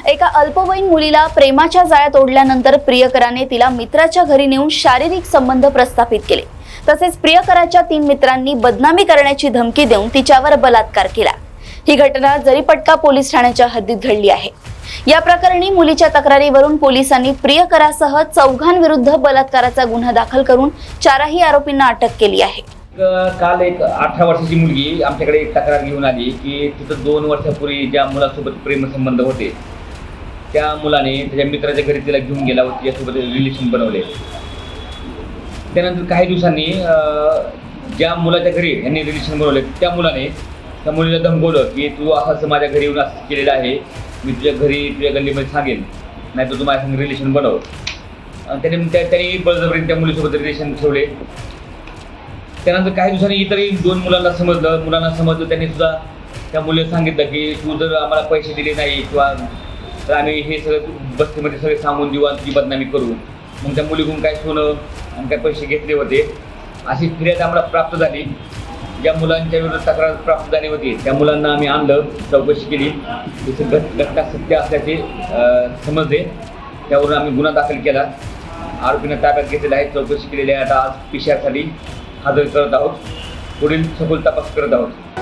एका अल्पवयीन मुलीला प्रेमाच्या जाळ्यात ओढल्यानंतर प्रियकराने तिला मित्राच्या घरी नेऊन शारीरिक संबंध प्रस्थापित केले। तसेच प्रियकराच्या 3 मित्रांनी बदनामी करण्याची धमकी देऊन तिच्यावर बलात्कार केला। ही घटना जरीपटका पोलीस ठाण्याच्या हद्दीत घडली आहे। या प्रकरणी मुलीच्या तक्रारीवरून पोलिसांनी प्रियकरासह 4 विरुद्ध बलात्काराचा गुन्हा दाखल करून 4ही आरोपींना अटक केली आहे। काल एक 18 वर्षाची मुलगी आमच्याकडे एक तक्रार घेऊन आली की तिथं 2 वर्षापूर्वी ज्या मुलासोबत प्रेमसंबंध होते त्या मुलाने त्याच्या मित्राच्या घरी तिला घेऊन गेला व तिच्यासोबत रिलेशन बनवले। त्यानंतर काही दिवसांनी ज्या मुलाच्या घरी यांनी रिलेशन बनवले त्या मुलाने त्या मुलीला धमकवलं की तू असं माझ्या घरी येऊन असं केलेलं आहे, मी तुझ्या घरी तुझ्या गल्लीमध्ये सांगेन, नाही तर तू माझ्या संग रिलेशन बनव। त्यांनी बळजबरीने त्या मुलीसोबत रिलेशन ठेवले। त्यानंतर काही दिवसांनी इतरही 2 मुलांना समजलं त्यांनी सुद्धा त्या मुलीला सांगितलं की तू जर आम्हाला पैसे दिले नाही किंवा तर आम्ही हे सगळं बस्तीमध्ये सगळे सांगून देऊ आणि तुझी बदनामी करू। मग त्या मुलीकडून काय सोनं आणि काय पैसे घेतले होते अशी फिर्याद आम्हाला प्राप्त झाली। ज्या मुलांच्या विरुद्ध तक्रार प्राप्त झाली होती त्या मुलांना आम्ही आणलं, चौकशी केली, त्याचं घटना सत्य असल्याचे समजले। त्यावरून आम्ही गुन्हा दाखल केला, आरोपींना ताब्यात घेतलेला आहे, चौकशी केलेली आहे। आता आज PCR साठी हजर करत आहोत, पुढील सखोल तपास करत आहोत।